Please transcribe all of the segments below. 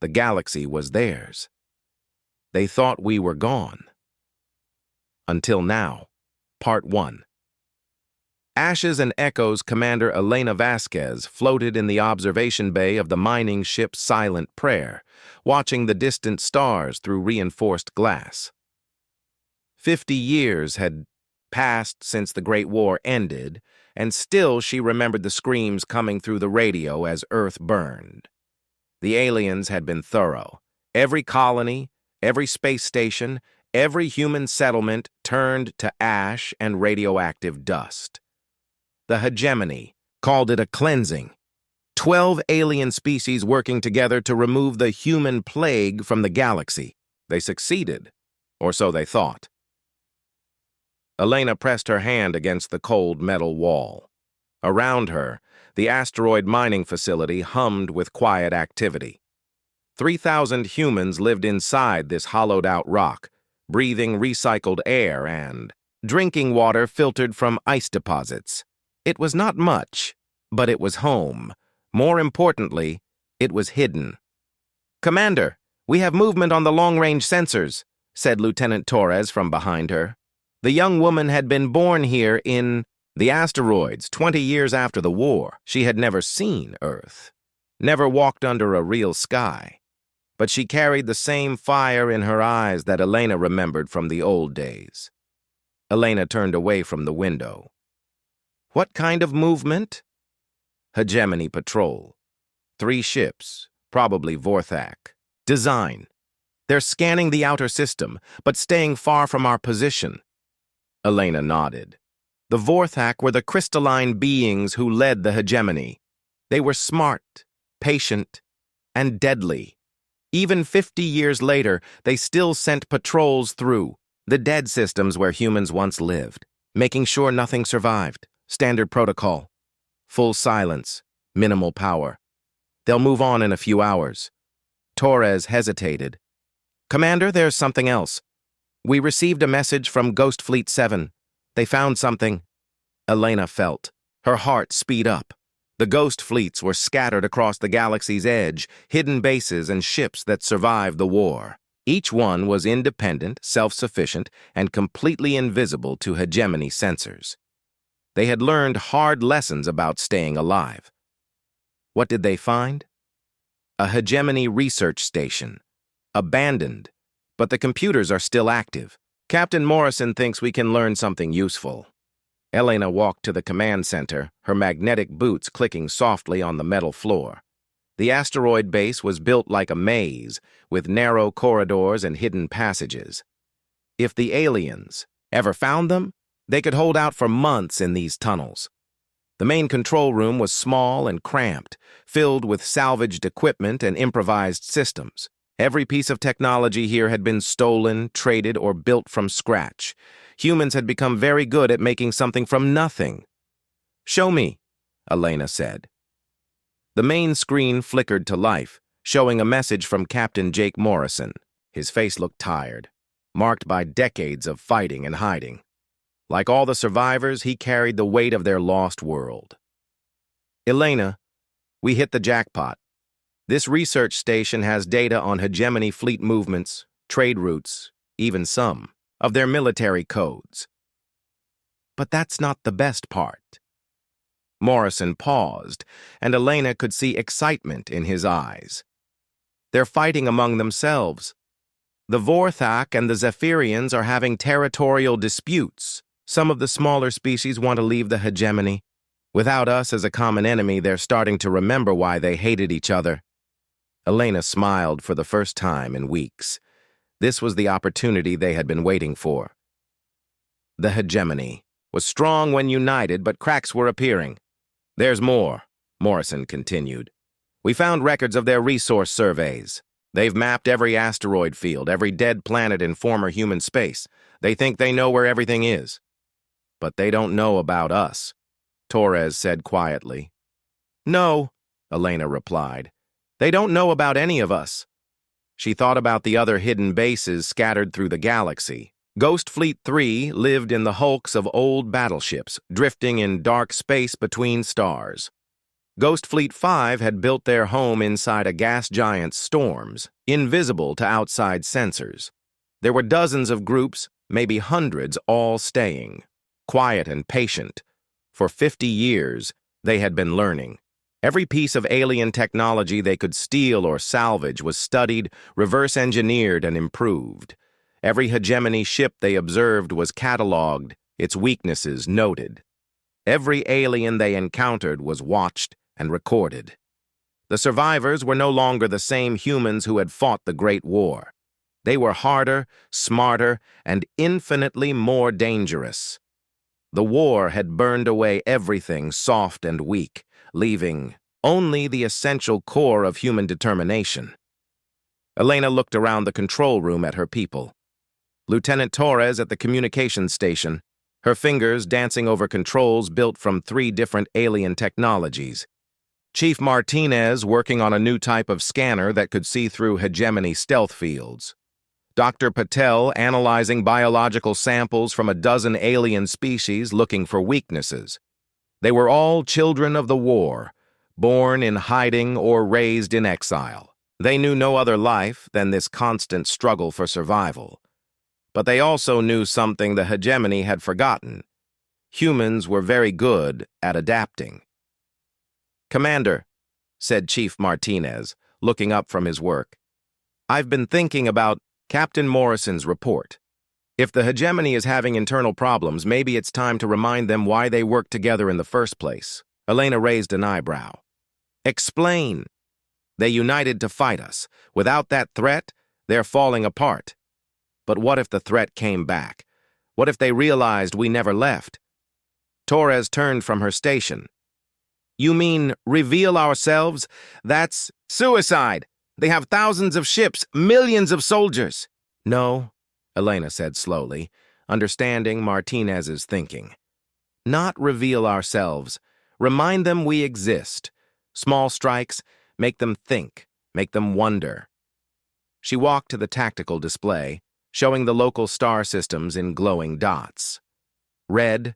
The galaxy was theirs. They thought we were gone. Until now. Part 1. Ashes and echoes Commander Elena Vasquez floated in the observation bay of the mining ship Silent Prayer, watching the distant stars through reinforced glass. 50 years had passed since the Great War ended, and still she remembered the screams coming through the radio as Earth burned. The aliens had been thorough. Every colony, every space station, every human settlement turned to ash and radioactive dust. The hegemony called it a cleansing. 12 alien species working together to remove the human plague from the galaxy. They succeeded, or so they thought. Elena pressed her hand against the cold metal wall. Around her, the asteroid mining facility hummed with quiet activity. 3,000 humans lived inside this hollowed-out rock, breathing recycled air and drinking water filtered from ice deposits. It was not much, but it was home. More importantly, it was hidden. "Commander, we have movement on the long-range sensors," said Lieutenant Torres from behind her. The young woman had been born here in the asteroids 20 years after the war. She had never seen Earth, never walked under a real sky. But she carried the same fire in her eyes that Elena remembered from the old days. Elena turned away from the window. "What kind of movement?" "Hegemony patrol. 3 ships, probably Vorthak. Design. They're scanning the outer system, but staying far from our position." Elena nodded. The Vorthak were the crystalline beings who led the hegemony. They were smart, patient, and deadly. Even 50 years later, they still sent patrols through the dead systems where humans once lived, making sure nothing survived. Standard protocol. Full silence, minimal power. They'll move on in a few hours. Torres hesitated. "Commander, there's something else. We received a message from Ghost Fleet 7. They found something." Elena felt her heart speed up. The Ghost Fleets were scattered across the galaxy's edge, hidden bases and ships that survived the war. Each one was independent, self-sufficient, and completely invisible to hegemony sensors. They had learned hard lessons about staying alive. What did they find? A hegemony research station. Abandoned, but the computers are still active. Captain Morrison thinks we can learn something useful. Elena walked to the command center, her magnetic boots clicking softly on the metal floor. The asteroid base was built like a maze, with narrow corridors and hidden passages. If the aliens ever found them, they could hold out for months in these tunnels. The main control room was small and cramped, filled with salvaged equipment and improvised systems. Every piece of technology here had been stolen, traded, or built from scratch. Humans had become very good at making something from nothing. "Show me," Elena said. The main screen flickered to life, showing a message from Captain Jake Morrison. His face looked tired, marked by decades of fighting and hiding. Like all the survivors, he carried the weight of their lost world. "Elena, we hit the jackpot. This research station has data on hegemony fleet movements, trade routes, even some of their military codes." "But that's not the best part." Morrison paused, and Elena could see excitement in his eyes. "They're fighting among themselves. The Vorthak and the Zephyrians are having territorial disputes. Some of the smaller species want to leave the hegemony. Without us as a common enemy, they're starting to remember why they hated each other." Elena smiled for the first time in weeks. This was the opportunity they had been waiting for. The hegemony was strong when united, but cracks were appearing. "There's more," Morrison continued. "We found records of their resource surveys. They've mapped every asteroid field, every dead planet in former human space. They think they know where everything is. But they don't know about us," Torres said quietly. "No," Elena replied. "They don't know about any of us." She thought about the other hidden bases scattered through the galaxy. Ghost Fleet 3 lived in the hulks of old battleships, drifting in dark space between stars. Ghost Fleet 5 had built their home inside a gas giant's storms, invisible to outside sensors. There were dozens of groups, maybe hundreds, all staying, quiet and patient. For 50 years, they had been learning. Every piece of alien technology they could steal or salvage was studied, reverse-engineered, and improved. Every hegemony ship they observed was cataloged, its weaknesses noted. Every alien they encountered was watched and recorded. The survivors were no longer the same humans who had fought the Great War. They were harder, smarter, and infinitely more dangerous. The war had burned away everything soft and weak, leaving only the essential core of human determination. Elena looked around the control room at her people. Lieutenant Torres at the communications station, her fingers dancing over controls built from 3 different alien technologies. Chief Martinez working on a new type of scanner that could see through hegemony stealth fields. Dr. Patel analyzing biological samples from a dozen alien species looking for weaknesses. They were all children of the war, born in hiding or raised in exile. They knew no other life than this constant struggle for survival. But they also knew something the hegemony had forgotten. Humans were very good at adapting. "Commander," said Chief Martinez, looking up from his work, "I've been thinking about Captain Morrison's report. If the hegemony is having internal problems, maybe it's time to remind them why they worked together in the first place." Elena raised an eyebrow. "Explain." "They united to fight us. Without that threat, they're falling apart. But what if the threat came back? What if they realized we never left?" Torres turned from her station. "You mean reveal ourselves? That's suicide. They have thousands of ships, millions of soldiers." "No," Elena said slowly, understanding Martinez's thinking. "Not reveal ourselves. Remind them we exist. Small strikes, make them think, make them wonder." She walked to the tactical display, showing the local star systems in glowing dots. Red,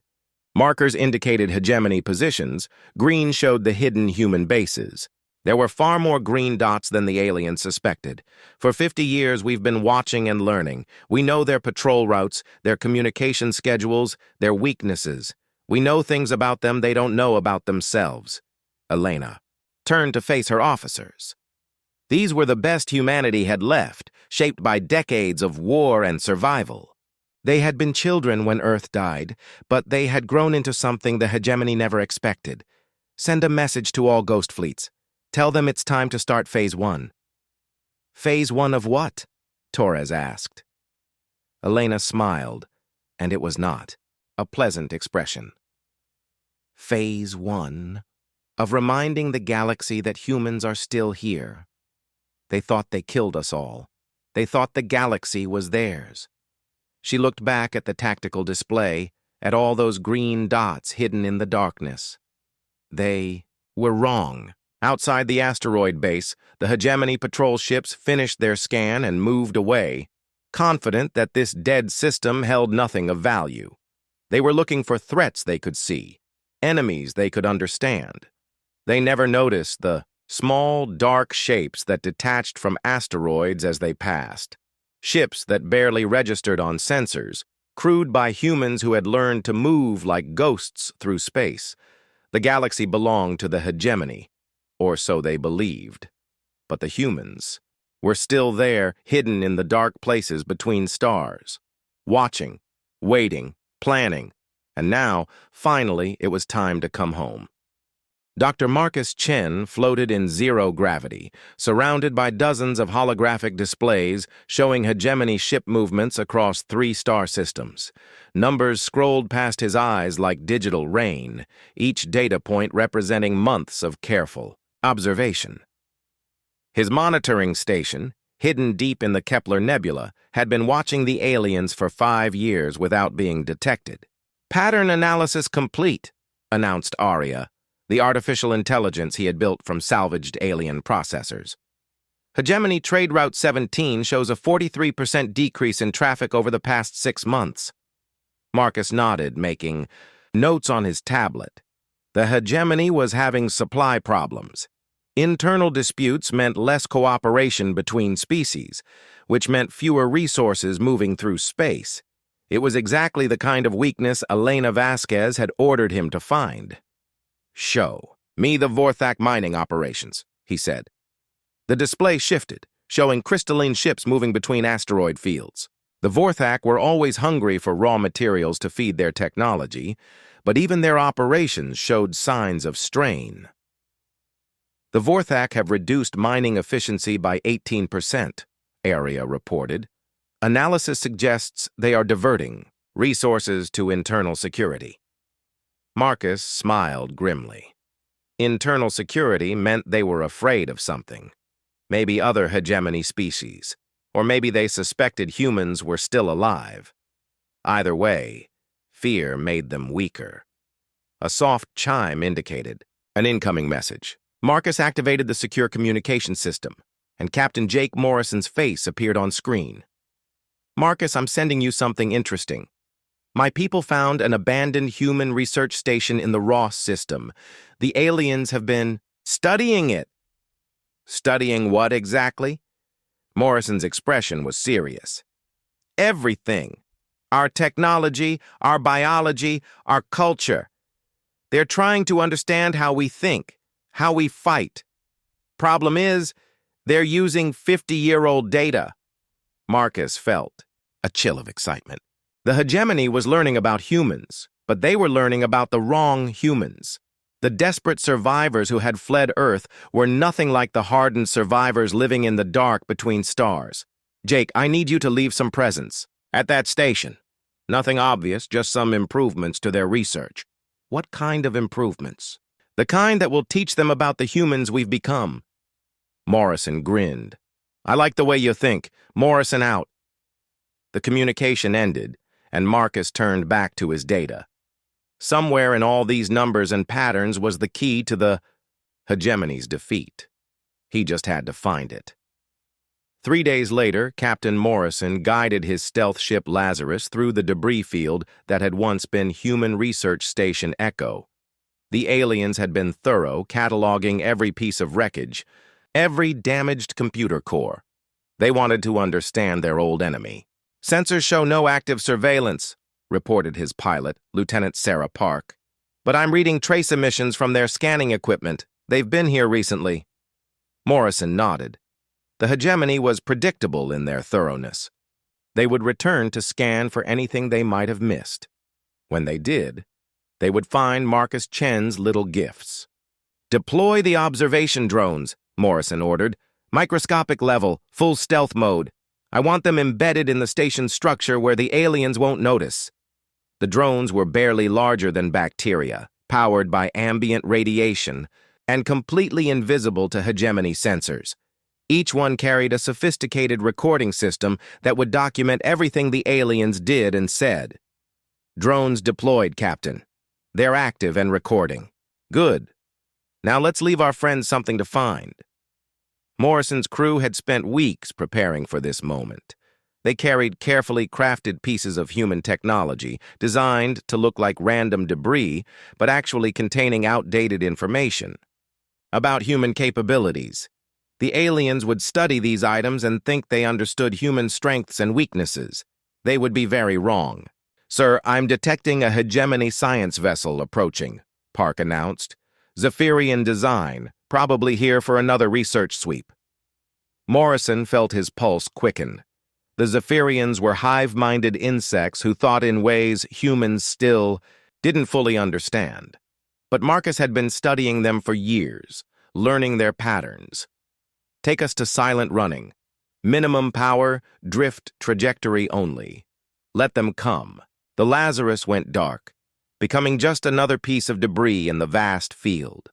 markers indicated hegemony positions, green showed the hidden human bases. There were far more green dots than the aliens suspected. For 50 years, we've been watching and learning. We know their patrol routes, their communication schedules, their weaknesses. We know things about them they don't know about themselves. Elena turned to face her officers. These were the best humanity had left, shaped by decades of war and survival. They had been children when Earth died, but they had grown into something the hegemony never expected. Send a message to all ghost fleets. Tell them it's time to start Phase 1. "Phase 1 of what?" Torres asked. Elena smiled, and it was not a pleasant expression. "Phase 1 of reminding the galaxy that humans are still here. They thought they killed us all. They thought the galaxy was theirs." She looked back at the tactical display, at all those green dots hidden in the darkness. They were wrong. Outside the asteroid base, the hegemony patrol ships finished their scan and moved away, confident that this dead system held nothing of value. They were looking for threats they could see, enemies they could understand. They never noticed the small, dark shapes that detached from asteroids as they passed. Ships that barely registered on sensors, crewed by humans who had learned to move like ghosts through space. The galaxy belonged to the hegemony, or so they believed. But the humans were still there, hidden in the dark places between stars, watching, waiting, planning, and now, finally, it was time to come home. Dr. Marcus Chen floated in zero gravity, surrounded by dozens of holographic displays showing hegemony ship movements across 3 star systems. Numbers scrolled past his eyes like digital rain, each data point representing months of careful observation. His monitoring station, hidden deep in the Kepler Nebula, had been watching the aliens for 5 years without being detected. "Pattern analysis complete," announced Arya, the artificial intelligence he had built from salvaged alien processors. "Hegemony Trade Route 17 shows a 43% decrease in traffic over the past 6 months. Marcus nodded, making notes on his tablet. The hegemony was having supply problems. Internal disputes meant less cooperation between species, which meant fewer resources moving through space. It was exactly the kind of weakness Elena Vasquez had ordered him to find. "Show me the Vorthak mining operations," he said. The display shifted, showing crystalline ships moving between asteroid fields. The Vorthak were always hungry for raw materials to feed their technology, but even their operations showed signs of strain. The Vorthak have reduced mining efficiency by 18%, Area reported. Analysis suggests they are diverting resources to internal security. Marcus smiled grimly. Internal security meant they were afraid of something. Maybe other hegemony species, or maybe they suspected humans were still alive. Either way, fear made them weaker. A soft chime indicated an incoming message. Marcus activated the secure communication system, and Captain Jake Morrison's face appeared on screen. "Marcus, I'm sending you something interesting. My people found an abandoned human research station in the Ross system. The aliens have been studying it." "Studying what exactly?" Morrison's expression was serious. "Everything. Our technology, our biology, our culture. They're trying to understand how we think, how we fight. Problem is, they're using 50-year-old data." Marcus felt a chill of excitement. The hegemony was learning about humans, but they were learning about the wrong humans. The desperate survivors who had fled Earth were nothing like the hardened survivors living in the dark between stars. "Jake, I need you to leave some presents at that station. Nothing obvious, just some improvements to their research." "What kind of improvements?" "The kind that will teach them about the humans we've become." Morrison grinned. "I like the way you think. Morrison out." The communication ended, and Marcus turned back to his data. Somewhere in all these numbers and patterns was the key to the hegemony's defeat. He just had to find it. 3 days later, Captain Morrison guided his stealth ship Lazarus through the debris field that had once been Human Research Station Echo. The aliens had been thorough, cataloging every piece of wreckage, every damaged computer core. They wanted to understand their old enemy. "Sensors show no active surveillance," reported his pilot, Lieutenant Sarah Park. "But I'm reading trace emissions from their scanning equipment. They've been here recently." Morrison nodded. The hegemony was predictable in their thoroughness. They would return to scan for anything they might have missed. When they did, they would find Marcus Chen's little gifts. "Deploy the observation drones," Morrison ordered. "Microscopic level, full stealth mode. I want them embedded in the station's structure where the aliens won't notice." The drones were barely larger than bacteria, powered by ambient radiation, and completely invisible to hegemony sensors. Each one carried a sophisticated recording system that would document everything the aliens did and said. "Drones deployed, Captain. They're active and recording." "Good. Now let's leave our friends something to find." Morrison's crew had spent weeks preparing for this moment. They carried carefully crafted pieces of human technology, designed to look like random debris, but actually containing outdated information about human capabilities. The aliens would study these items and think they understood human strengths and weaknesses. They would be very wrong. "Sir, I'm detecting a hegemony science vessel approaching," Park announced. "Zephyrian design, probably here for another research sweep." Morrison felt his pulse quicken. The Zephyrians were hive-minded insects who thought in ways humans still didn't fully understand. But Marcus had been studying them for years, learning their patterns. "Take us to silent running. Minimum power, drift trajectory only. Let them come." The Lazarus went dark, becoming just another piece of debris in the vast field.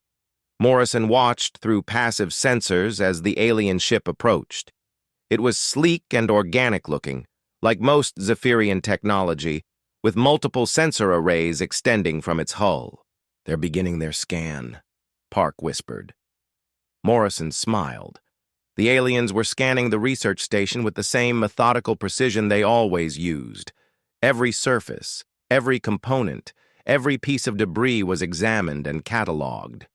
Morrison watched through passive sensors as the alien ship approached. It was sleek and organic-looking, like most Zephyrian technology, with multiple sensor arrays extending from its hull. "They're beginning their scan," Park whispered. Morrison smiled. The aliens were scanning the research station with the same methodical precision they always used. Every surface, every component, Every piece of debris was examined and catalogued.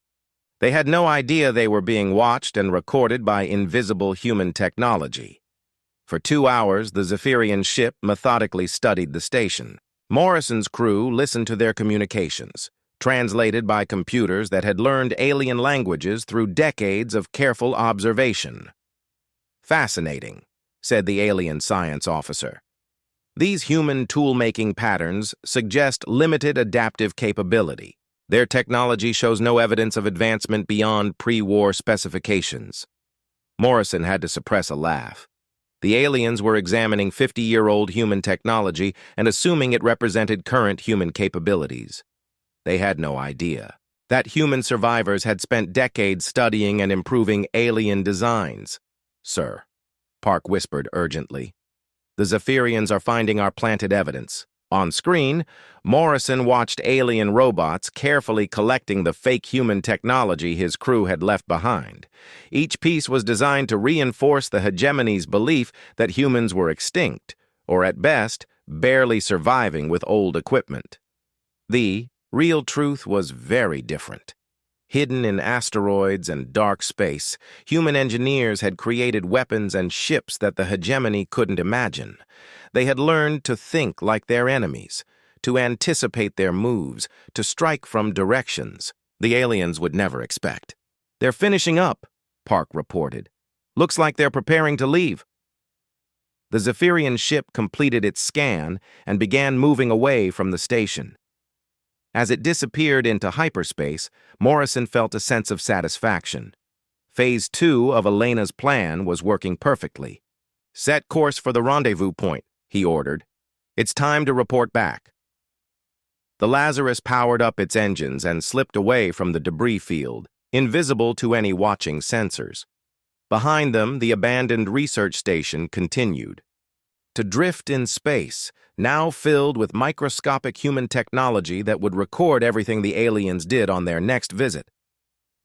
They had no idea they were being watched and recorded by invisible human technology. For 2 hours, the Zephyrian ship methodically studied the station. Morrison's crew listened to their communications, translated by computers that had learned alien languages through decades of careful observation. "Fascinating," said the alien science officer. "These human tool-making patterns suggest limited adaptive capability. Their technology shows no evidence of advancement beyond pre-war specifications." Morrison had to suppress a laugh. The aliens were examining 50-year-old human technology and assuming it represented current human capabilities. They had no idea that human survivors had spent decades studying and improving alien designs. "Sir," Park whispered urgently, "the Zephyrians are finding our planted evidence." On screen, Morrison watched alien robots carefully collecting the fake human technology his crew had left behind. Each piece was designed to reinforce the hegemony's belief that humans were extinct, or at best, barely surviving with old equipment. The real truth was very different. Hidden in asteroids and dark space, human engineers had created weapons and ships that the hegemony couldn't imagine. They had learned to think like their enemies, to anticipate their moves, to strike from directions the aliens would never expect. "They're finishing up," Park reported. "Looks like they're preparing to leave." The Zephyrian ship completed its scan and began moving away from the station. As it disappeared into hyperspace, Morrison felt a sense of satisfaction. Phase 2 of Elena's plan was working perfectly. "Set course for the rendezvous point," he ordered. "It's time to report back." The Lazarus powered up its engines and slipped away from the debris field, invisible to any watching sensors. Behind them, the abandoned research station continued to drift in space, now filled with microscopic human technology that would record everything the aliens did on their next visit.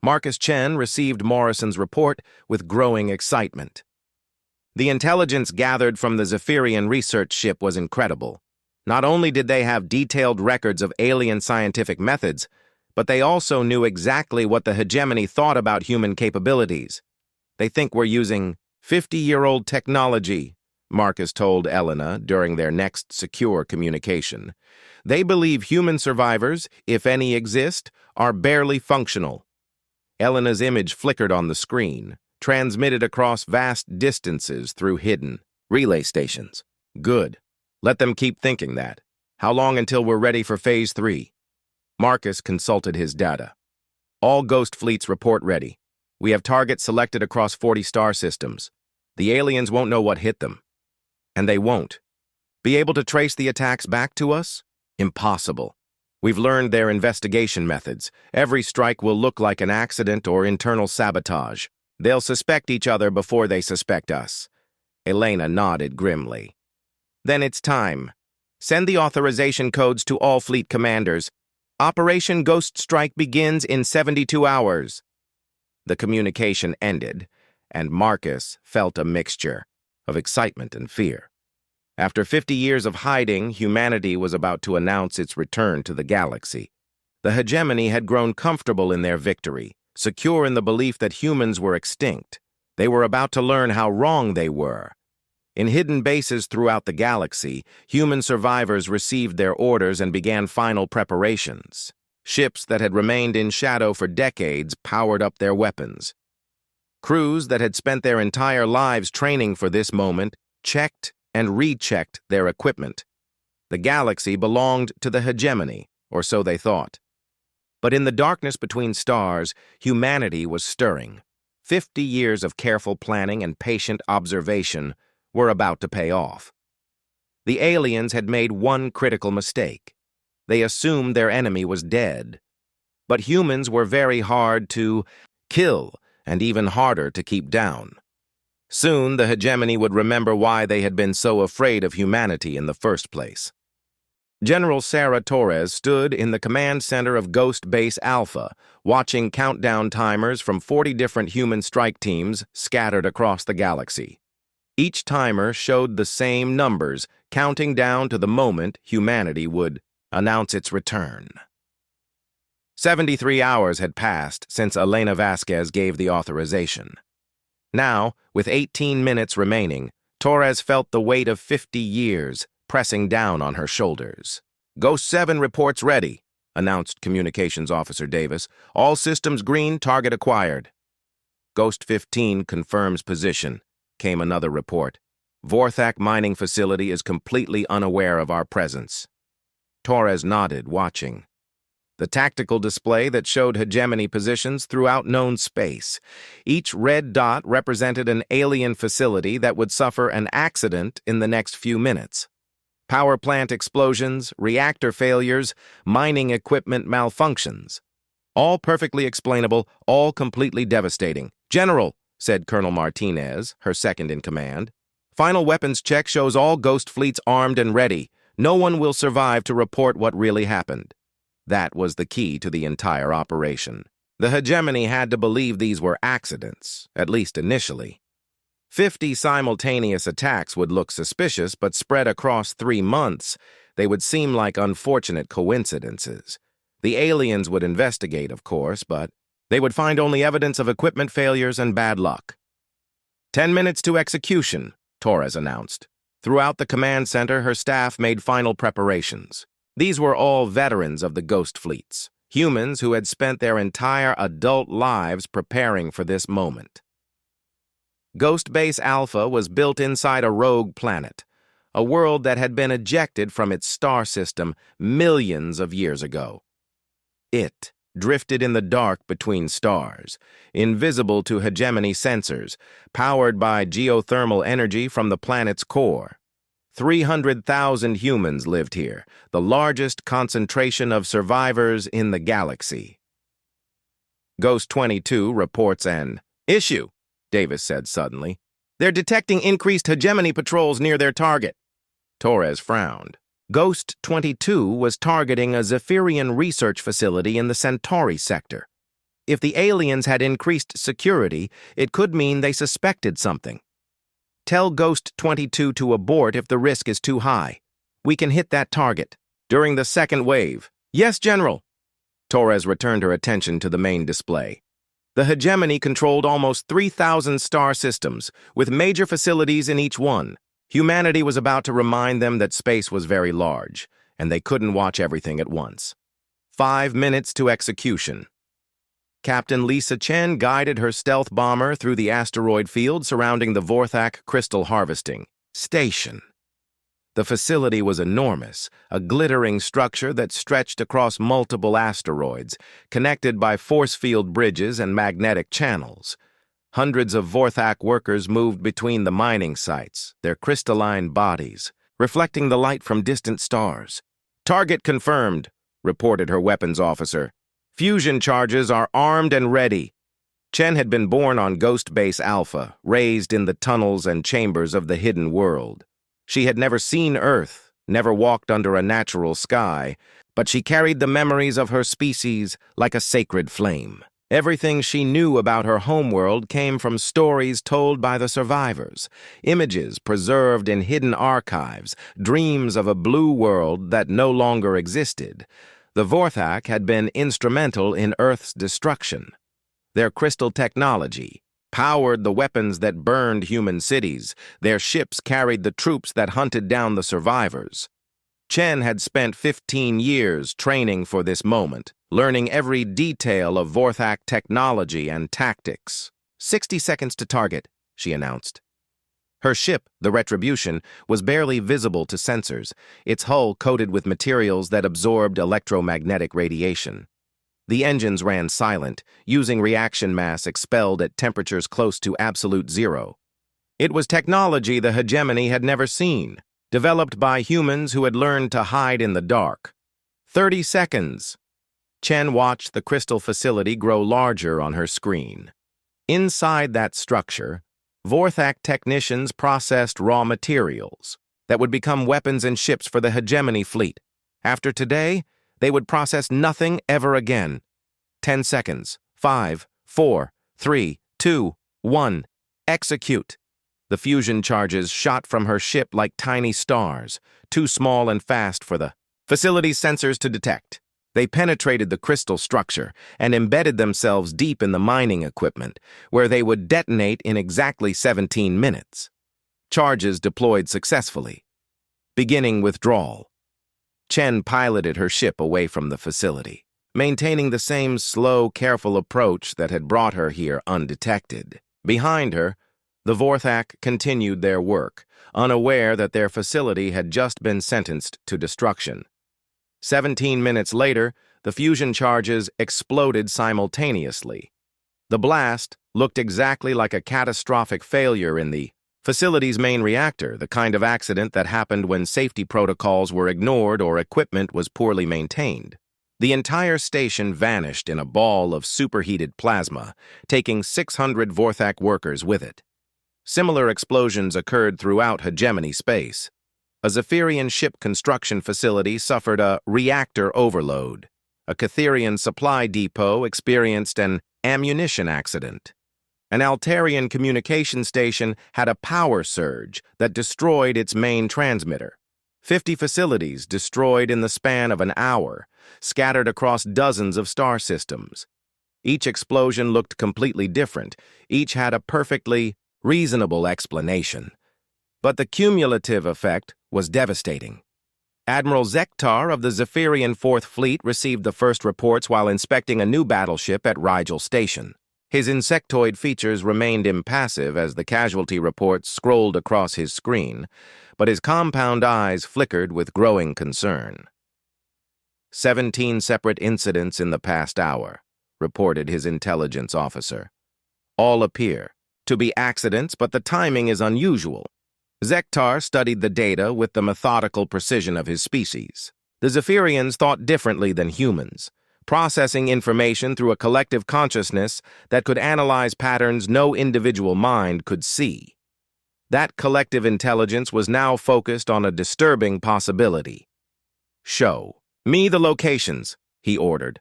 Marcus Chen received Morrison's report with growing excitement. The intelligence gathered from the Zephyrian research ship was incredible. Not only did they have detailed records of alien scientific methods, but they also knew exactly what the hegemony thought about human capabilities. "They think we're using 50-year-old technology," Marcus told Elena during their next secure communication. "They believe human survivors, if any exist, are barely functional." Elena's image flickered on the screen, transmitted across vast distances through hidden relay stations. "Good. Let them keep thinking that. How long until we're ready for Phase 3? Marcus consulted his data. "All Ghost fleets report ready. We have targets selected across 40 star systems. The aliens won't know what hit them. And they won't. Be able to trace the attacks back to us? Impossible. We've learned their investigation methods. Every strike will look like an accident or internal sabotage. They'll suspect each other before they suspect us." Elena nodded grimly. "Then it's time. Send the authorization codes to all fleet commanders. Operation Ghost Strike begins in 72 hours. The communication ended, and Marcus felt a mixture of excitement and fear. After 50 years of hiding, humanity was about to announce its return to the galaxy. The hegemony had grown comfortable in their victory, secure in the belief that humans were extinct. They were about to learn how wrong they were. In hidden bases throughout the galaxy, human survivors received their orders and began final preparations. Ships that had remained in shadow for decades powered up their weapons. Crews that had spent their entire lives training for this moment checked and rechecked their equipment. The galaxy belonged to the hegemony, or so they thought. But in the darkness between stars, humanity was stirring. 50 years of careful planning and patient observation were about to pay off. The aliens had made one critical mistake. They assumed their enemy was dead. But humans were very hard to kill and even harder to keep down. Soon, the hegemony would remember why they had been so afraid of humanity in the first place. General Sarah Torres stood in the command center of Ghost Base Alpha, watching countdown timers from 40 different human strike teams scattered across the galaxy. Each timer showed the same numbers, counting down to the moment humanity would announce its return. 73 hours had passed since Elena Vasquez gave the authorization. Now, with 18 minutes remaining, Torres felt the weight of 50 years pressing down on her shoulders. "Ghost 7 reports ready," announced Communications Officer Davis. "All systems green, target acquired." "Ghost 15 confirms position," came another report. "Vorthak mining facility is completely unaware of our presence." Torres nodded, watching. The tactical display that showed hegemony positions throughout known space. Each red dot represented an alien facility that would suffer an accident in the next few minutes. Power plant explosions, reactor failures, mining equipment malfunctions. All perfectly explainable, all completely devastating. "General," said Colonel Martinez, her second in command, "final weapons check shows all Ghost fleets armed and ready. No one will survive to report what really happened." That was the key to the entire operation. The hegemony had to believe these were accidents, at least initially. 50 simultaneous attacks would look suspicious, but spread across 3 months, they would seem like unfortunate coincidences. The aliens would investigate, of course, but they would find only evidence of equipment failures and bad luck. 10 minutes to execution, Torres announced. Throughout the command center, her staff made final preparations. These were all veterans of the Ghost fleets, humans who had spent their entire adult lives preparing for this moment. Ghost Base Alpha was built inside a rogue planet, a world that had been ejected from its star system millions of years ago. It drifted in the dark between stars, invisible to hegemony sensors, powered by geothermal energy from the planet's core. 300,000 humans lived here, the largest concentration of survivors in the galaxy. Ghost 22 reports an issue, Davis said suddenly. "They're detecting increased hegemony patrols near their target." Torres frowned. Ghost 22 was targeting a Zephyrian research facility in the Centauri sector. If the aliens had increased security, it could mean they suspected something. "Tell Ghost 22 to abort if the risk is too high. We can hit that target during the second wave." "Yes, General." Torres returned her attention to the main display. The hegemony controlled almost 3,000 star systems, with major facilities in each one. Humanity was about to remind them that space was very large, and they couldn't watch everything at once. 5 minutes to execution. Captain Lisa Chen guided her stealth bomber through the asteroid field surrounding the Vorthak crystal harvesting station. The facility was enormous, a glittering structure that stretched across multiple asteroids, connected by force field bridges and magnetic channels. Hundreds of Vorthak workers moved between the mining sites, their crystalline bodies, reflecting the light from distant stars. "Target confirmed," reported her weapons officer. "Fusion charges are armed and ready." Chen had been born on Ghost Base Alpha, raised in the tunnels and chambers of the hidden world. She had never seen Earth, never walked under a natural sky, but she carried the memories of her species like a sacred flame. Everything she knew about her homeworld came from stories told by the survivors, images preserved in hidden archives, dreams of a blue world that no longer existed. The Vorthak had been instrumental in Earth's destruction. Their crystal technology powered the weapons that burned human cities. Their ships carried the troops that hunted down the survivors. Chen had spent 15 years training for this moment, learning every detail of Vorthak technology and tactics. 60 seconds to target, she announced. Her ship, the Retribution, was barely visible to sensors, its hull coated with materials that absorbed electromagnetic radiation. The engines ran silent, using reaction mass expelled at temperatures close to absolute zero. It was technology the hegemony had never seen, developed by humans who had learned to hide in the dark. 30 seconds. Chen watched the crystal facility grow larger on her screen. Inside that structure, Vorthak technicians processed raw materials that would become weapons and ships for the hegemony fleet. After today, they would process nothing ever again. 10 seconds. 5, 4, 3, 2, 1. Execute. The fusion charges shot from her ship like tiny stars, too small and fast for the Facilities sensors to detect. They penetrated the crystal structure and embedded themselves deep in the mining equipment, where they would detonate in exactly 17 minutes. Charges deployed successfully. Beginning withdrawal. Chen piloted her ship away from the facility, maintaining the same slow, careful approach that had brought her here undetected. Behind her, the Vorthak continued their work, unaware that their facility had just been sentenced to destruction. 17 minutes later, the fusion charges exploded simultaneously. The blast looked exactly like a catastrophic failure in the facility's main reactor, the kind of accident that happened when safety protocols were ignored or equipment was poorly maintained. The entire station vanished in a ball of superheated plasma, taking 600 Vorthak workers with it. Similar explosions occurred throughout hegemony space. A Zephyrian ship construction facility suffered a reactor overload. A Catherian supply depot experienced an ammunition accident. An Altarian communication station had a power surge that destroyed its main transmitter. 50 facilities destroyed in the span of an hour, scattered across dozens of star systems. Each explosion looked completely different. Each had a perfectly reasonable explanation. But the cumulative effect was devastating. Admiral Zektar of the Zephyrian 4th Fleet received the first reports while inspecting a new battleship at Rigel Station. His insectoid features remained impassive as the casualty reports scrolled across his screen, but his compound eyes flickered with growing concern. 17 separate incidents in the past hour, reported his intelligence officer. All appear to be accidents, but the timing is unusual. Zektar studied the data with the methodical precision of his species. The Zephyrians thought differently than humans, processing information through a collective consciousness that could analyze patterns no individual mind could see. That collective intelligence was now focused on a disturbing possibility. "Show me the locations," he ordered.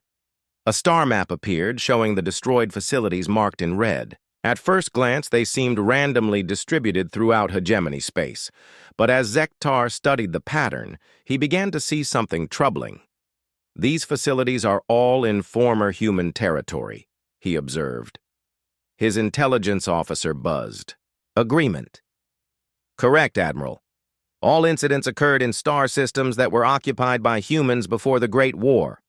A star map appeared showing the destroyed facilities marked in red. At first glance, they seemed randomly distributed throughout hegemony space, but as Zektar studied the pattern, he began to see something troubling. "These facilities are all in former human territory," he observed. His intelligence officer buzzed. "Agreement." "Correct, Admiral. All incidents occurred in star systems that were occupied by humans before the Great War."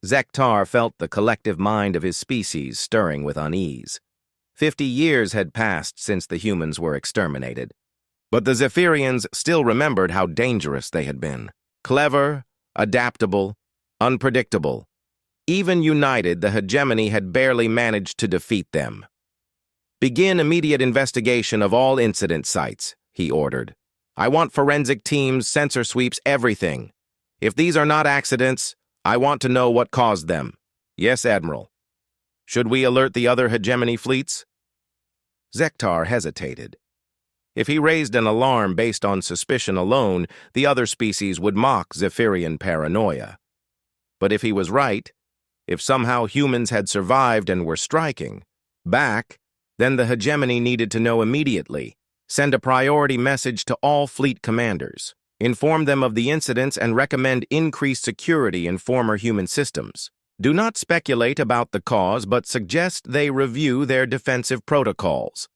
Zektar felt the collective mind of his species stirring with unease. 50 years had passed since the humans were exterminated. But the Zephyrians still remembered how dangerous they had been. Clever, adaptable, unpredictable. Even united, the hegemony had barely managed to defeat them. "Begin immediate investigation of all incident sites," he ordered. "I want forensic teams, sensor sweeps, everything. If these are not accidents, I want to know what caused them." "Yes, Admiral." "Should we alert the other hegemony fleets?" Zektar hesitated. If he raised an alarm based on suspicion alone, the other species would mock Zephyrian paranoia. But if he was right, if somehow humans had survived and were striking back, then the hegemony needed to know immediately. Send a priority message to all fleet commanders. Inform them of the incidents and recommend increased security in former human systems. Do not speculate about the cause, but suggest they review their defensive protocols.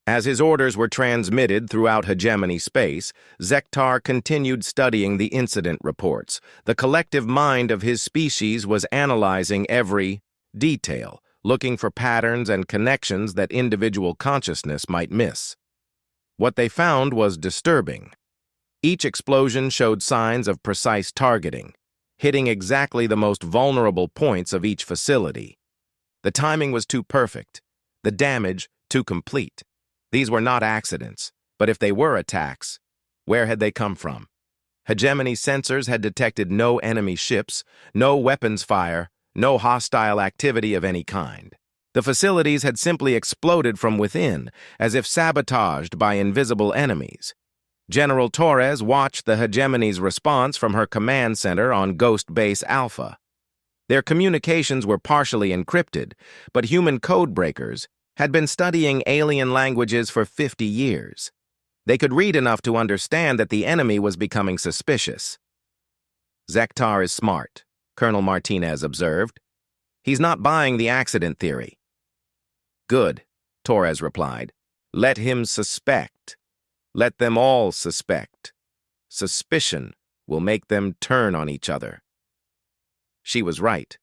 As his orders were transmitted throughout hegemony space, Zektar continued studying the incident reports. The collective mind of his species was analyzing every detail, looking for patterns and connections that individual consciousness might miss. What they found was disturbing. Each explosion showed signs of precise targeting, hitting exactly the most vulnerable points of each facility. The timing was too perfect, the damage too complete. These were not accidents, but if they were attacks, where had they come from? Hegemony sensors had detected no enemy ships, no weapons fire, no hostile activity of any kind. The facilities had simply exploded from within, as if sabotaged by invisible enemies. General Torres watched the hegemony's response from her command center on Ghost Base Alpha. Their communications were partially encrypted, but human code breakers had been studying alien languages for 50 years. They could read enough to understand that the enemy was becoming suspicious. Zektar is smart, Colonel Martinez observed. He's not buying the accident theory. Good, Torres replied. Let him suspect. Let them all suspect. Suspicion will make them turn on each other. She was right.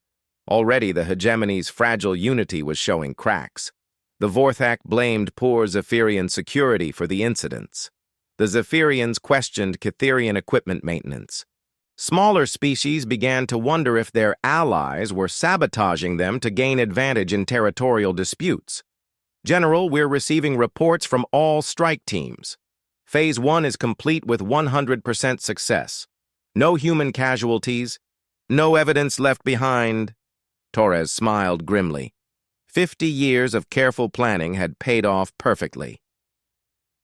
Already the hegemony's fragile unity was showing cracks. The Vorthak blamed poor Zephyrian security for the incidents. The Zephyrians questioned Cytherian equipment maintenance. Smaller species began to wonder if their allies were sabotaging them to gain advantage in territorial disputes. General, we're receiving reports from all strike teams. Phase 1 is complete with 100% success. No human casualties, no evidence left behind. Torres smiled grimly. 50 years of careful planning had paid off perfectly.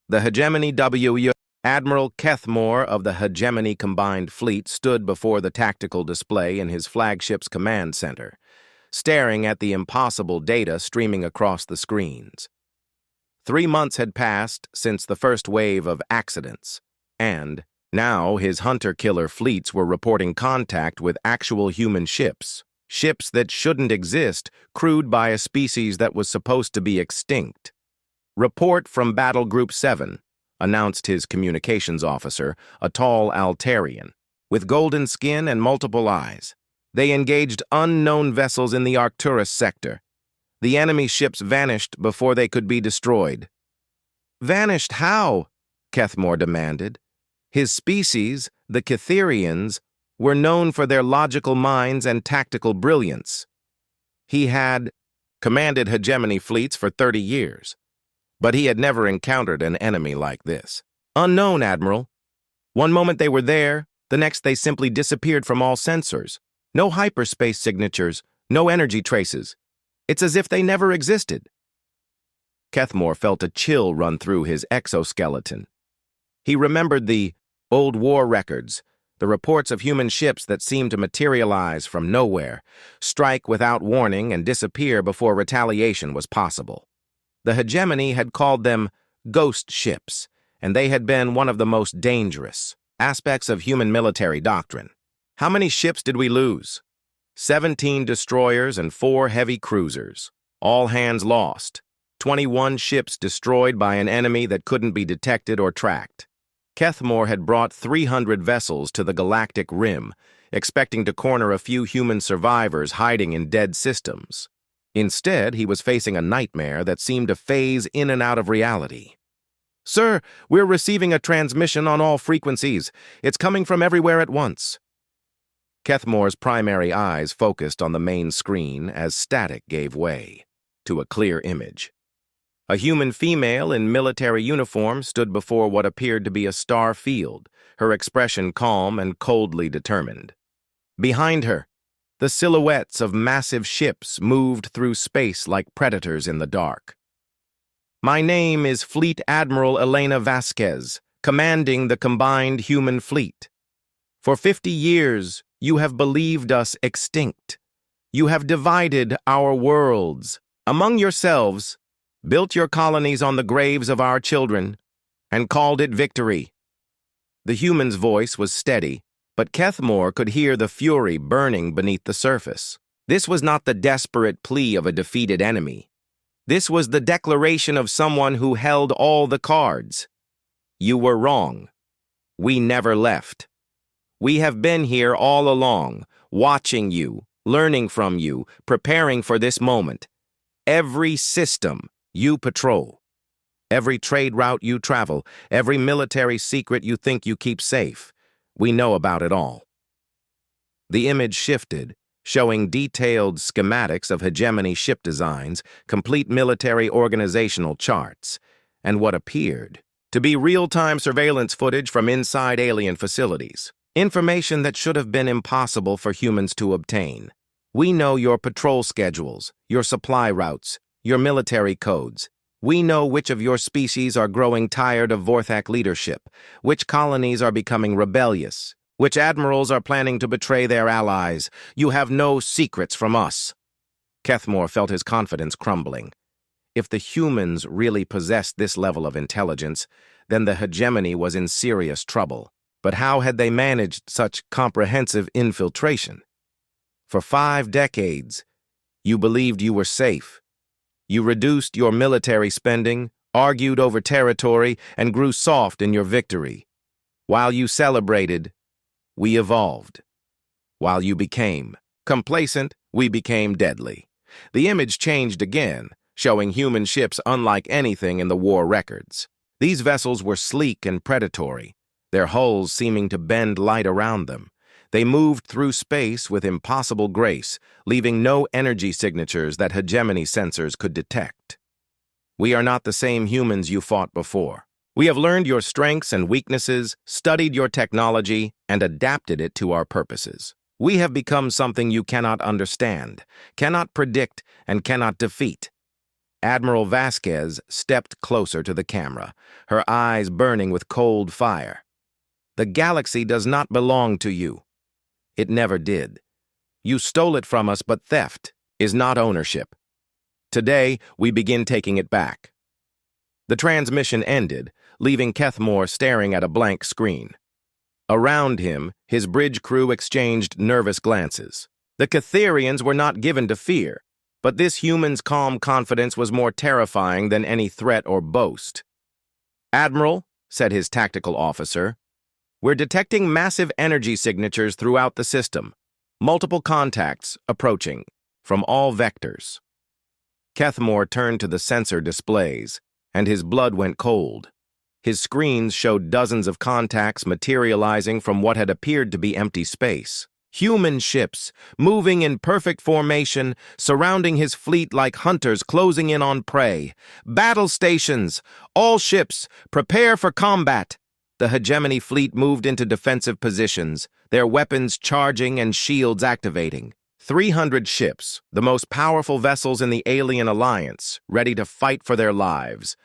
The Hegemony W. Admiral Kethmore of the Hegemony Combined Fleet stood before the tactical display in his flagship's command center, staring at the impossible data streaming across the screens. 3 months had passed since the first wave of accidents, and now his hunter-killer fleets were reporting contact with actual human ships, ships that shouldn't exist, crewed by a species that was supposed to be extinct. Report from Battle Group 7, announced his communications officer, a tall Altarian, with golden skin and multiple eyes. They engaged unknown vessels in the Arcturus sector. The enemy ships vanished before they could be destroyed. Vanished how? Kethmore demanded. His species, the Cytherians, were known for their logical minds and tactical brilliance. He had commanded hegemony fleets for 30 years, but he had never encountered an enemy like this. Unknown, Admiral. One moment they were there, the next they simply disappeared from all sensors. No hyperspace signatures, no energy traces. It's as if they never existed. Kethmore felt a chill run through his exoskeleton. He remembered the old war records, the reports of human ships that seemed to materialize from nowhere, strike without warning and disappear before retaliation was possible. The hegemony had called them ghost ships, and they had been one of the most dangerous aspects of human military doctrine. How many ships did we lose? 17 destroyers and 4 heavy cruisers. All hands lost. 21 ships destroyed by an enemy that couldn't be detected or tracked. Kethmore had brought 300 vessels to the Galactic Rim, expecting to corner a few human survivors hiding in dead systems. Instead, he was facing a nightmare that seemed to phase in and out of reality. Sir, we're receiving a transmission on all frequencies. It's coming from everywhere at once. Kethmore's primary eyes focused on the main screen as static gave way to a clear image. A human female in military uniform stood before what appeared to be a star field, her expression calm and coldly determined. Behind her, the silhouettes of massive ships moved through space like predators in the dark. My name is Fleet Admiral Elena Vasquez, commanding the combined human fleet. For 50 years, you have believed us extinct. You have divided our worlds among yourselves, built your colonies on the graves of our children, and called it victory. The human's voice was steady, but Kethmore could hear the fury burning beneath the surface. This was not the desperate plea of a defeated enemy. This was the declaration of someone who held all the cards. You were wrong. We never left. We have been here all along, watching you, learning from you, preparing for this moment. Every system you patrol, every trade route you travel, every military secret you think you keep safe, we know about it all. The image shifted, showing detailed schematics of hegemony ship designs, complete military organizational charts, and what appeared to be real-time surveillance footage from inside alien facilities. Information that should have been impossible for humans to obtain. We know your patrol schedules, your supply routes, your military codes. We know which of your species are growing tired of Vorthak leadership, which colonies are becoming rebellious, which admirals are planning to betray their allies. You have no secrets from us. Kethmore felt his confidence crumbling. If the humans really possessed this level of intelligence, then the hegemony was in serious trouble. But how had they managed such comprehensive infiltration? For 5 decades, you believed you were safe. You reduced your military spending, argued over territory, and grew soft in your victory. While you celebrated, we evolved. While you became complacent, we became deadly. The image changed again, showing human ships unlike anything in the war records. These vessels were sleek and predatory, their hulls seeming to bend light around them. They moved through space with impossible grace, leaving no energy signatures that hegemony sensors could detect. We are not the same humans you fought before. We have learned your strengths and weaknesses, studied your technology, and adapted it to our purposes. We have become something you cannot understand, cannot predict, and cannot defeat. Admiral Vasquez stepped closer to the camera, her eyes burning with cold fire. The galaxy does not belong to you. It never did. You stole it from us, but theft is not ownership. Today, we begin taking it back. The transmission ended, leaving Kethmore staring at a blank screen. Around him, his bridge crew exchanged nervous glances. The Catherians were not given to fear, but this human's calm confidence was more terrifying than any threat or boast. "Admiral," said his tactical officer, "we're detecting massive energy signatures throughout the system. Multiple contacts approaching from all vectors." Kethmore turned to the sensor displays, and his blood went cold. His screens showed dozens of contacts materializing from what had appeared to be empty space. Human ships, moving in perfect formation, surrounding his fleet like hunters closing in on prey. "Battle stations! All ships, prepare for combat!" The hegemony fleet moved into defensive positions, their weapons charging and shields activating. 300 ships, the most powerful vessels in the alien alliance, ready to fight for their lives.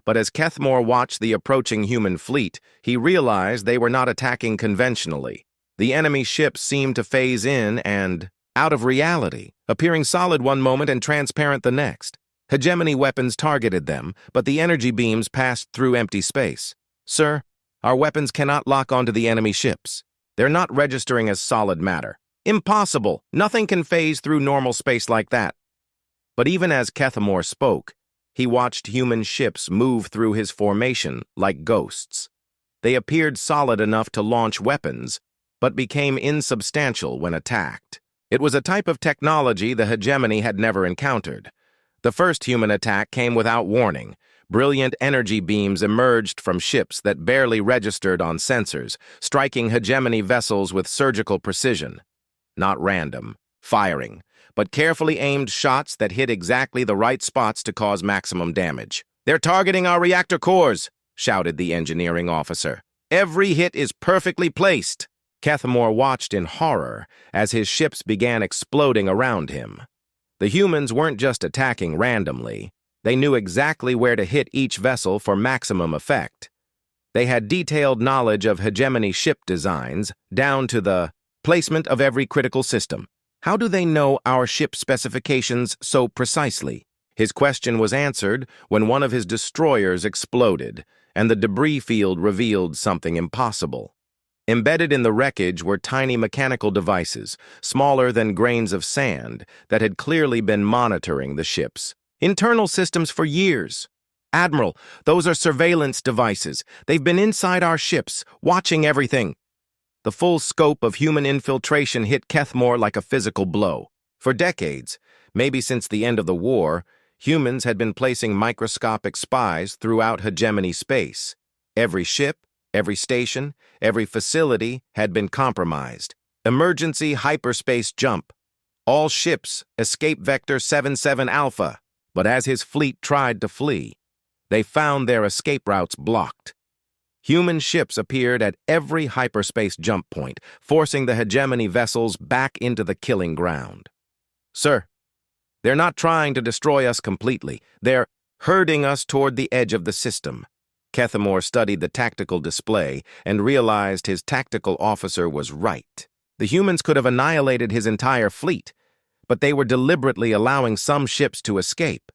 But as Kethmore watched the approaching human fleet, he realized they were not attacking conventionally. The enemy ships seemed to phase in and out of reality, appearing solid one moment and transparent the next. Hegemony weapons targeted them, but the energy beams passed through empty space. "Sir, our weapons cannot lock onto the enemy ships. They're not registering as solid matter." "Impossible! Nothing can phase through normal space like that." But even as Kethmore spoke, he watched human ships move through his formation like ghosts. They appeared solid enough to launch weapons, but became insubstantial when attacked. It was a type of technology the hegemony had never encountered. The first human attack came without warning. Brilliant energy beams emerged from ships that barely registered on sensors, striking hegemony vessels with surgical precision. Not random, firing, but carefully aimed shots that hit exactly the right spots to cause maximum damage. "They're targeting our reactor cores," shouted the engineering officer. "Every hit is perfectly placed." Kethmore watched in horror as his ships began exploding around him. The humans weren't just attacking randomly. They knew exactly where to hit each vessel for maximum effect. They had detailed knowledge of hegemony ship designs, down to the placement of every critical system. "How do they know our ship specifications so precisely?" His question was answered when one of his destroyers exploded, and the debris field revealed something impossible. Embedded in the wreckage were tiny mechanical devices, smaller than grains of sand, that had clearly been monitoring the ships. "Internal systems for years." "Admiral, those are surveillance devices. They've been inside our ships, watching everything." The full scope of human infiltration hit Kethmore like a physical blow. For decades, maybe since the end of the war, humans had been placing microscopic spies throughout hegemony space. Every ship, every station, every facility had been compromised. Emergency hyperspace jump. All ships, escape vector 77 Alpha. But as his fleet tried to flee, they found their escape routes blocked. Human ships appeared at every hyperspace jump point, forcing the hegemony vessels back into the killing ground. "Sir, they're not trying to destroy us completely. They're herding us toward the edge of the system." Kethmore studied the tactical display and realized his tactical officer was right. The humans could have annihilated his entire fleet, but they were deliberately allowing some ships to escape.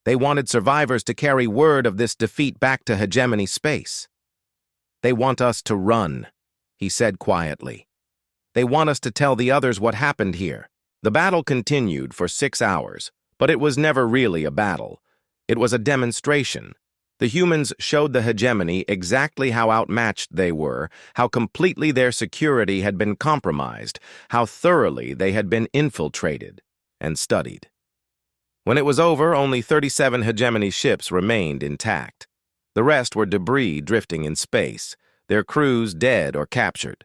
They wanted survivors to carry word of this defeat back to hegemony space. "They want us to run." he said quietly. "They want us to tell the others what happened here." The battle continued for 6 hours, but it was never really a battle. It was a demonstration. The humans showed the hegemony exactly how outmatched they were, how completely their security had been compromised, how thoroughly they had been infiltrated and studied. When it was over, only 37 hegemony ships remained intact. The rest were debris drifting in space, their crews dead or captured.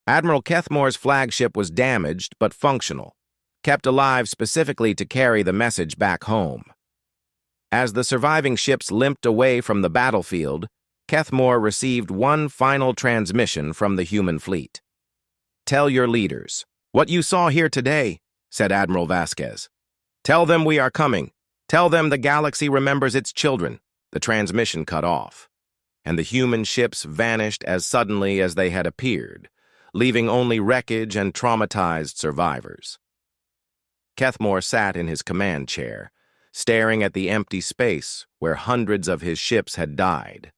Admiral Kethmore's flagship was damaged but functional, kept alive specifically to carry the message back home. As the surviving ships limped away from the battlefield, Kethmore received one final transmission from the human fleet. "Tell your leaders. What you saw here today," said Admiral Vasquez. "Tell them we are coming. Tell them the galaxy remembers its children." The transmission cut off, and the human ships vanished as suddenly as they had appeared, leaving only wreckage and traumatized survivors. Kethmore sat in his command chair, staring at the empty space where hundreds of his ships had died.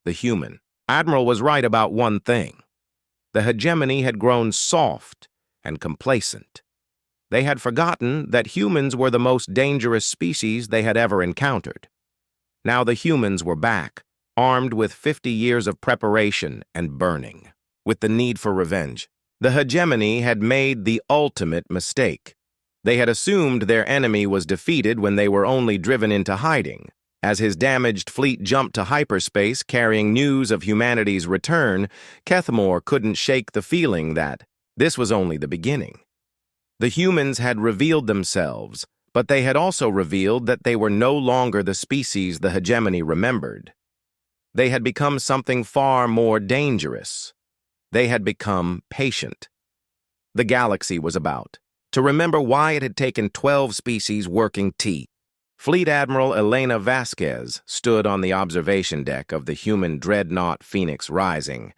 The human admiral was right about one thing. The hegemony had grown soft and complacent. They had forgotten that humans were the most dangerous species they had ever encountered. Now the humans were back, armed with 50 years of preparation and burning with the need for revenge. The hegemony had made the ultimate mistake. They had assumed their enemy was defeated when they were only driven into hiding. As his damaged fleet jumped to hyperspace carrying news of humanity's return, Kethmore couldn't shake the feeling that this was only the beginning. The humans had revealed themselves, but they had also revealed that they were no longer the species the hegemony remembered. They had become something far more dangerous. They had become patient. The galaxy was about to remember why it had taken 12 species working T. Fleet Admiral Elena Vasquez stood on the observation deck of the human dreadnought Phoenix Rising,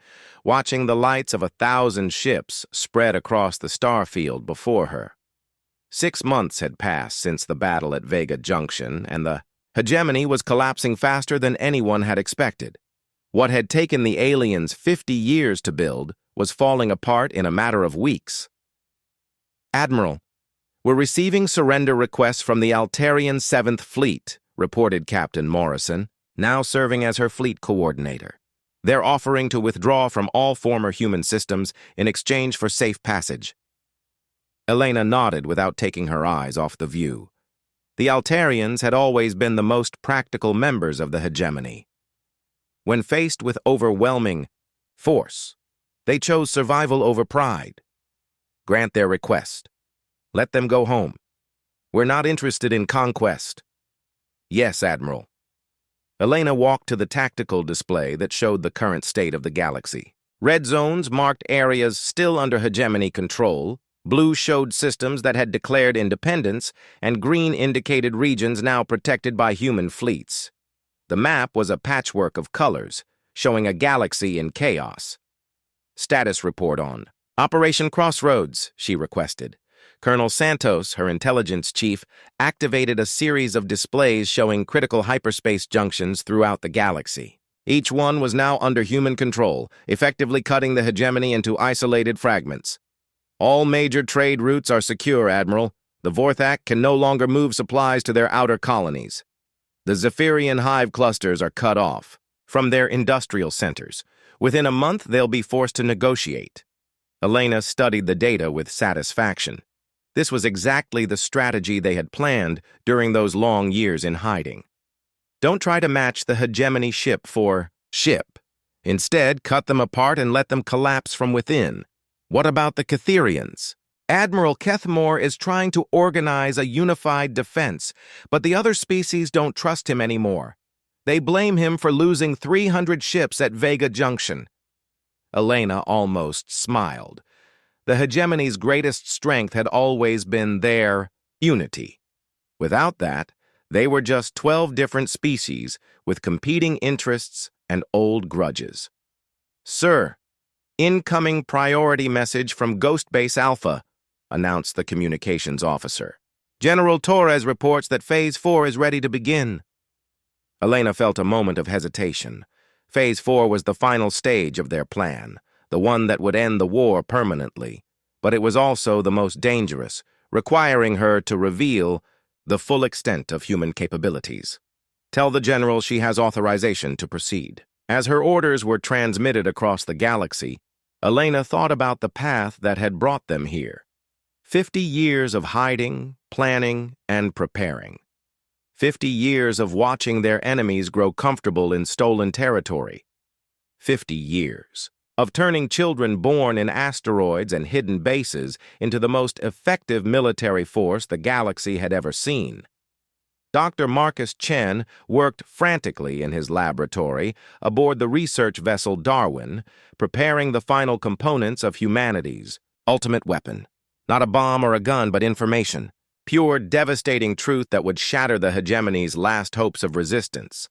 watching the lights of 1,000 ships spread across the starfield before her. 6 months had passed since the battle at Vega Junction, and the hegemony was collapsing faster than anyone had expected. What had taken the aliens 50 years to build was falling apart in a matter of weeks. "Admiral, we're receiving surrender requests from the Altarian 7th Fleet," reported Captain Morrison, now serving as her fleet coordinator. "They're offering to withdraw from all former human systems in exchange for safe passage." Elena nodded without taking her eyes off the view. The Altarians had always been the most practical members of the hegemony. When faced with overwhelming force, they chose survival over pride. Grant their request. Let them go home. We're not interested in conquest. Yes, Admiral. Elena walked to the tactical display that showed the current state of the galaxy. Red zones marked areas still under hegemony control, blue showed systems that had declared independence, and green indicated regions now protected by human fleets. The map was a patchwork of colors, showing a galaxy in chaos. "Status report on Operation Crossroads," she requested. Colonel Santos, her intelligence chief, activated a series of displays showing critical hyperspace junctions throughout the galaxy. Each one was now under human control, effectively cutting the hegemony into isolated fragments. "All major trade routes are secure, Admiral. The Vorthak can no longer move supplies to their outer colonies. The Zephyrian hive clusters are cut off from their industrial centers. Within a month, they'll be forced to negotiate." Elena studied the data with satisfaction. This was exactly the strategy they had planned during those long years in hiding. Don't try to match the hegemony ship for ship. Instead, cut them apart and let them collapse from within. What about the Catherians? Admiral Kethmore is trying to organize a unified defense, but the other species don't trust him anymore. They blame him for losing 300 ships at Vega Junction. Elena almost smiled. The hegemony's greatest strength had always been their unity. Without that, they were just 12 different species with competing interests and old grudges. "Sir, incoming priority message from Ghost Base Alpha," announced the communications officer. "General Torres reports that Phase 4 is ready to begin." Elena felt a moment of hesitation. Phase 4 was the final stage of their plan, the one that would end the war permanently, but it was also the most dangerous, requiring her to reveal the full extent of human capabilities. Tell the general she has authorization to proceed. As her orders were transmitted across the galaxy, Elena thought about the path that had brought them here. 50 years of hiding, planning, and preparing. 50 years of watching their enemies grow comfortable in stolen territory. 50 years of turning children born in asteroids and hidden bases into the most effective military force the galaxy had ever seen. Dr. Marcus Chen worked frantically in his laboratory aboard the research vessel Darwin, preparing the final components of humanity's ultimate weapon. Not a bomb or a gun, but information. Pure, devastating truth that would shatter the hegemony's last hopes of resistance.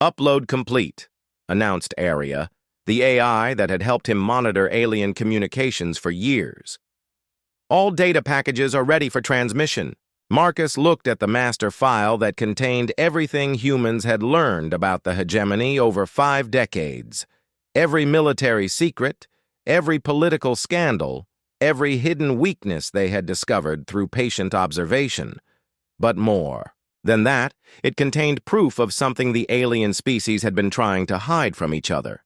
Upload complete, announced Aria, the AI that had helped him monitor alien communications for years. All data packages are ready for transmission. Marcus looked at the master file that contained everything humans had learned about the hegemony over 5 decades. Every military secret, every political scandal, every hidden weakness they had discovered through patient observation. But more than that, it contained proof of something the alien species had been trying to hide from each other.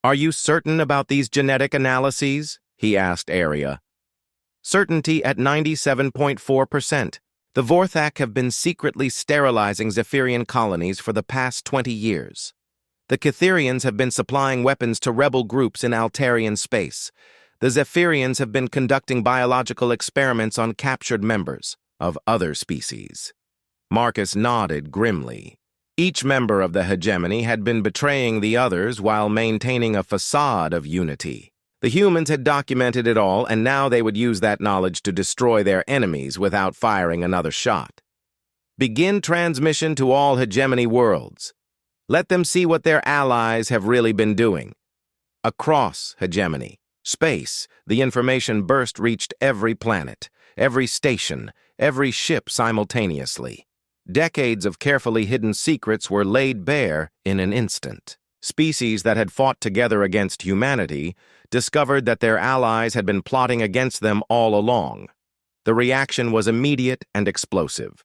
"Are you certain about these genetic analyses?" he asked Aria. "Certainty at 97.4%. The Vorthak have been secretly sterilizing Zephyrian colonies for the past 20 years. The Catherians have been supplying weapons to rebel groups in Altarian space. The Zephyrians have been conducting biological experiments on captured members of other species." Marcus nodded grimly. Each member of the hegemony had been betraying the others while maintaining a facade of unity. The humans had documented it all, and now they would use that knowledge to destroy their enemies without firing another shot. Begin transmission to all hegemony worlds. Let them see what their allies have really been doing. Across hegemony, space, the information burst reached every planet, every station, every ship simultaneously. Decades of carefully hidden secrets were laid bare in an instant. Species that had fought together against humanity discovered that their allies had been plotting against them all along. The reaction was immediate and explosive.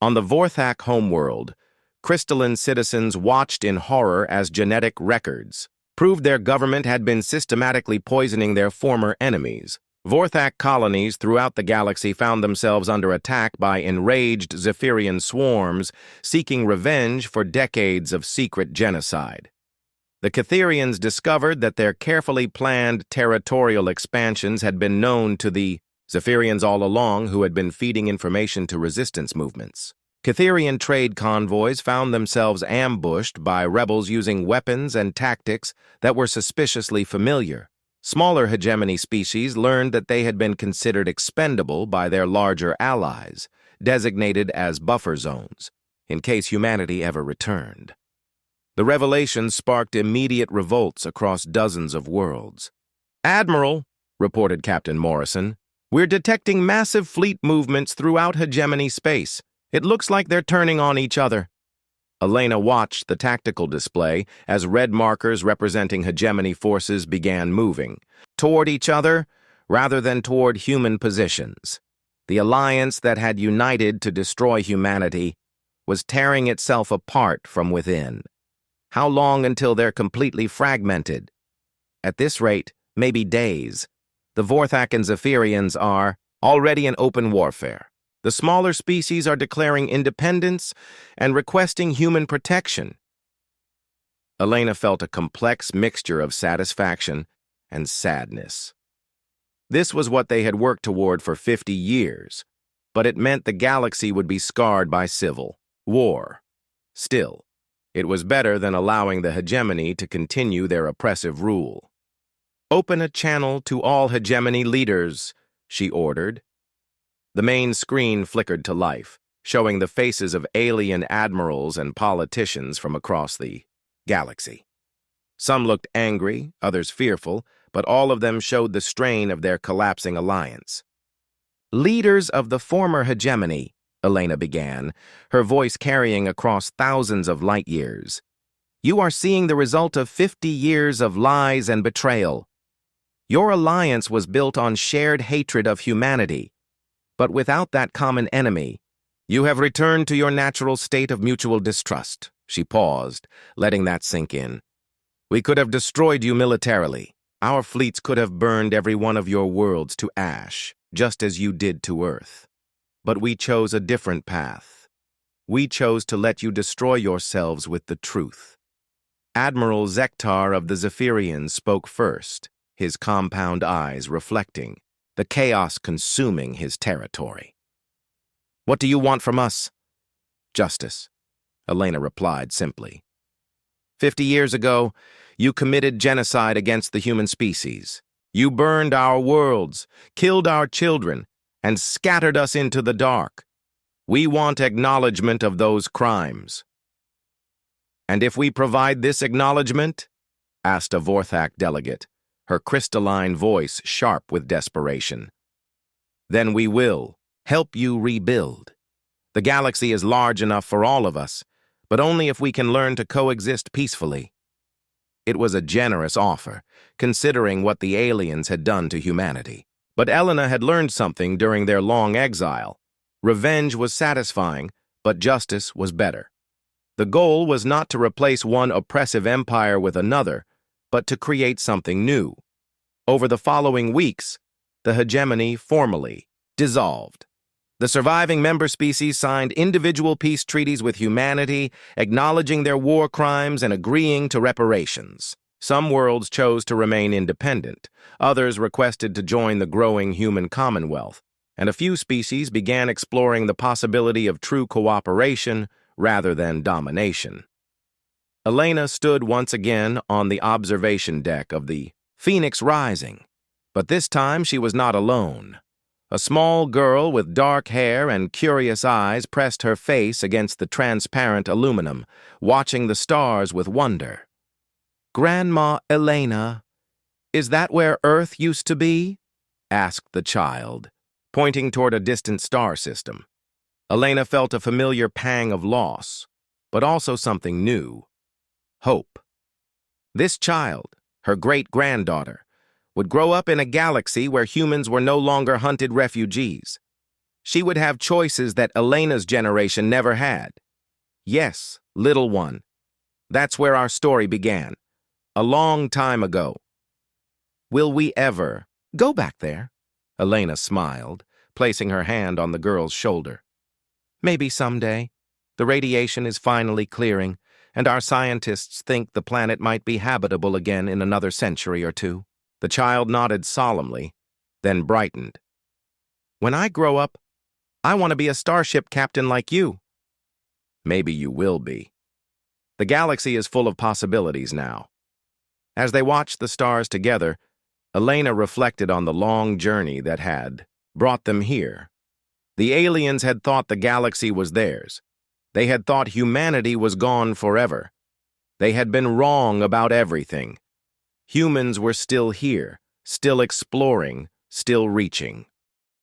On the Vorthak homeworld, crystalline citizens watched in horror as genetic records proved their government had been systematically poisoning their former enemies. Vorthak colonies throughout the galaxy found themselves under attack by enraged Zephyrian swarms seeking revenge for decades of secret genocide. The Catherians discovered that their carefully planned territorial expansions had been known to the Zephyrians all along, who had been feeding information to resistance movements. Catherian trade convoys found themselves ambushed by rebels using weapons and tactics that were suspiciously familiar. Smaller hegemony species learned that they had been considered expendable by their larger allies, designated as buffer zones, in case humanity ever returned. The revelation sparked immediate revolts across dozens of worlds. "Admiral," reported Captain Morrison, "we're detecting massive fleet movements throughout hegemony space. It looks like they're turning on each other." Elena watched the tactical display as red markers representing hegemony forces began moving toward each other rather than toward human positions. The alliance that had united to destroy humanity was tearing itself apart from within. How long until they're completely fragmented? At this rate, maybe days. The Vorthak and Zephyrians are already in open warfare. The smaller species are declaring independence and requesting human protection. Elena felt a complex mixture of satisfaction and sadness. This was what they had worked toward for 50 years, but it meant the galaxy would be scarred by civil war. Still, it was better than allowing the hegemony to continue their oppressive rule. "Open a channel to all hegemony leaders," she ordered. The main screen flickered to life, showing the faces of alien admirals and politicians from across the galaxy. Some looked angry, others fearful, but all of them showed the strain of their collapsing alliance. "Leaders of the former hegemony," Elena began, her voice carrying across thousands of light years. You are seeing the result of 50 years of lies and betrayal. Your alliance was built on shared hatred of humanity, but without that common enemy, you have returned to your natural state of mutual distrust. She paused, letting that sink in. We could have destroyed you militarily. Our fleets could have burned every one of your worlds to ash, just as you did to Earth. But we chose a different path. We chose to let you destroy yourselves with the truth. Admiral Zektar of the Zephyrians spoke first, his compound eyes reflecting, the chaos consuming his territory. What do you want from us? Justice, Elena replied simply. 50 years ago, you committed genocide against the human species. You burned our worlds, killed our children, and scattered us into the dark. We want acknowledgement of those crimes. And if we provide this acknowledgement? Asked a Vorthak delegate, her crystalline voice sharp with desperation. Then we will help you rebuild. The galaxy is large enough for all of us, but only if we can learn to coexist peacefully. It was a generous offer, considering what the aliens had done to humanity. But Elena had learned something during their long exile. Revenge was satisfying, but justice was better. The goal was not to replace one oppressive empire with another, but to create something new. Over the following weeks, the hegemony formally dissolved. The surviving member species signed individual peace treaties with humanity, acknowledging their war crimes and agreeing to reparations. Some worlds chose to remain independent, others requested to join the growing human commonwealth, and a few species began exploring the possibility of true cooperation rather than domination. Elena stood once again on the observation deck of the Phoenix Rising, but this time she was not alone. A small girl with dark hair and curious eyes pressed her face against the transparent aluminum, watching the stars with wonder. "Grandma Elena, is that where Earth used to be?" asked the child, pointing toward a distant star system. Elena felt a familiar pang of loss, but also something new. Hope. This child, her great-granddaughter, would grow up in a galaxy where humans were no longer hunted refugees. She would have choices that Elena's generation never had. Yes, little one. That's where our story began, a long time ago. Will we ever go back there? Elena smiled, placing her hand on the girl's shoulder. Maybe someday. The radiation is finally clearing, and our scientists think the planet might be habitable again in another century or two. The child nodded solemnly, then brightened. When I grow up, I want to be a starship captain like you. Maybe you will be. The galaxy is full of possibilities now. As they watched the stars together, Elena reflected on the long journey that had brought them here. The aliens had thought the galaxy was theirs. They had thought humanity was gone forever. They had been wrong about everything. Humans were still here, still exploring, still reaching.